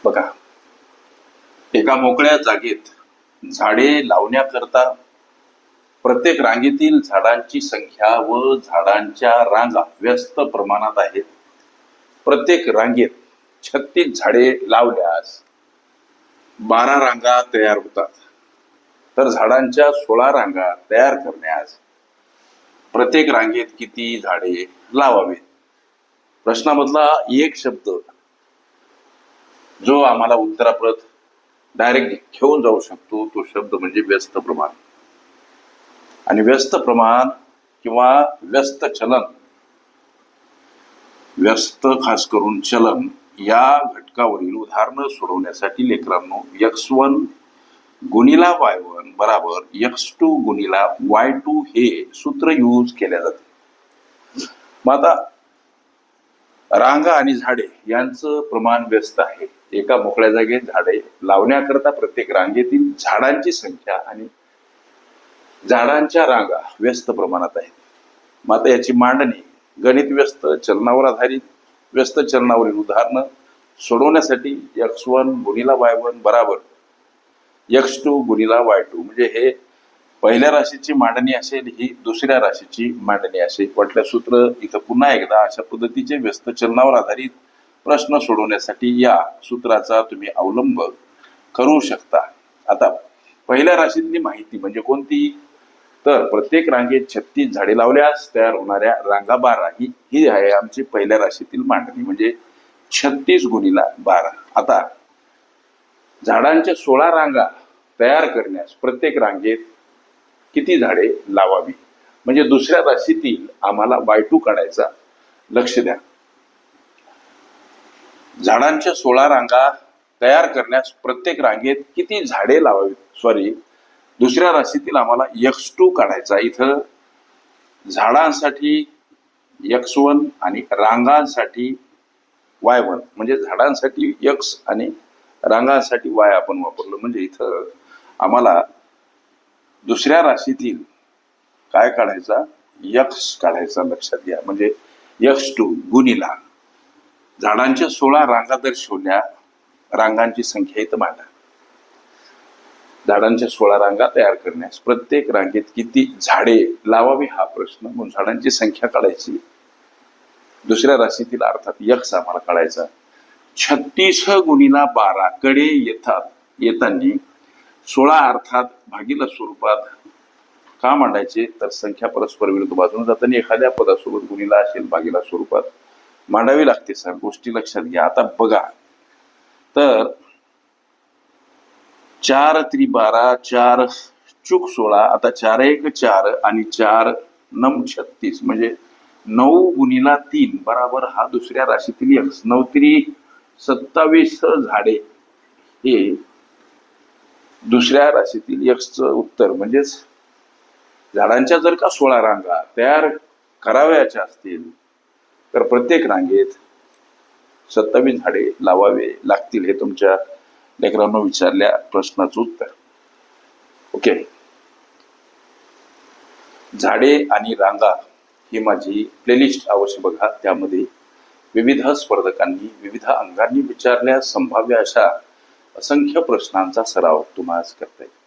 बघा, एका मोकळ्या जागेत झाडे लावण्याकरता प्रत्येक रांगेतील झाडांची संख्या व झाडांच्या रांगा व्यस्त प्रमाणात आहेत. प्रत्येक रांगेत 36 झाडे लावल्यास 12 रांगा तयार होतात. तर झाडांच्या 16 रांगा तयार करण्यास प्रत्येक रांगेत किती झाडे लावावेत? प्रश्नामधला एक शब्द जो आम्हाला उत्तराप्रत डायरेक्ट घेऊन जाऊ शकतो तो शब्द म्हणजे व्यस्त प्रमाण. आणि व्यस्त प्रमाण किंवा व्यस्त चलन, व्यस्त खास करून चलन या घटकावरील उदाहरणं सोडवण्यासाठी लेकरांनो x1 गुणिला y1 बराबर x2 गुणिला y2 हे सूत्र यूज केल्या जाते. मग आता रांगा आणि झाडे यांचं प्रमाण व्यस्त आहे. एका मोकळ्या जागेत झाडे लावण्याकरता प्रत्येक रांगेतील झाडांची संख्या आणि झाडांच्या रांगा व्यस्त प्रमाणात आहेत. मग आता याची मांडणी गणित व्यस्त चलनावर आधारित व्यस्त चलनावरील उदाहरणं सोडवण्यासाठी x1 गुणिला y1 बराबर x2 गुणिला y2 म्हणजे हे पहिल्या राशीची मांडणी असेल, ही दुसऱ्या राशीची मांडणी असेल. वाटलं सूत्र इथं पुन्हा एकदा अशा पद्धतीचे व्यस्त चलनावर आधारित प्रश्न सोडवण्यासाठी या सूत्राचा तुम्ही अवलंब करू शकता. आता पहिल्या राशीतली माहिती म्हणजे कोणती? तर प्रत्येक रांगेत 36 झाडे लावल्यास तयार होणाऱ्या रांगा 12 ही आहे आमची पहिल्या राशीतील मांडणी म्हणजे 36 गुणिला 12. आता झाडांच्या 16 रांगा तयार करण्यास प्रत्येक रांगेत किती झाडे लावावी म्हणजे दुसऱ्या राशीतील आम्हाला y2 काढायचा. लक्ष द्या, झाडांच्या 16 रांगा तयार करण्यास प्रत्येक रांगेत किती झाडे लावावी, दुसऱ्या राशीतील आम्हाला x2 काढायचा. इथं झाडांसाठी x1 आणि रांगांसाठी y1 म्हणजे झाडांसाठी x आणि रांगांसाठी y आपण वापरलं. म्हणजे इथं आम्हाला दुसऱ्या राशीतील काय काढायचा? x काढायचा. लक्षात घ्या, म्हणजे x2 गुणिला झाडांच्या 16 रांगा दर्शवल्या रांगांची संख्या इथं मांडा. झाडांच्या 16 रांगा तयार करण्यास प्रत्येक रांगेत किती झाडे लावावी हा प्रश्न. म्हणून झाडांची संख्या काढायची. दुसऱ्या राशीतील अर्थात x आम्हाला काढायचा. 36 गुणिला 12 कडे येताना 16 अर्थात भागीला स्वरूपात का मांडायचे? तर संख्या परस्पर विरुद्ध बाजूने जाताना एखाद्या पदासोबत गुणिला असेल भागीला स्वरूपात मांडावी लागते. सर गोष्टी लक्षात घ्या. आता बघा, तर 4 त्रि 12 4 चूक 16. आता 4 1 4 आणि 4 9 36 म्हणजे 9 गुणिला 3 बराबर हा दुसऱ्या राशीतील x. 9 त्रि 27 झाडे हे दुसऱ्या राशीतील x चं उत्तर. म्हणजेच झाडांच्या जर का 16 रांगा तयार करावयाच्या असतील तर प्रत्येक रांगेत 27 झाडे लावावे लागतील. हे तुमच्या लेकरांना विचारल्या प्रश्नाचं उत्तर. ओके, झाडे आणि रांगा ही माझी प्लेलिस्ट अवश्य बघा. त्यामध्ये विविध स्पर्धकांनी विविध अंगांनी विचारल्या संभाव्य अशा असंख्य प्रश्नांचा सराव तुम्हाला करता येईल.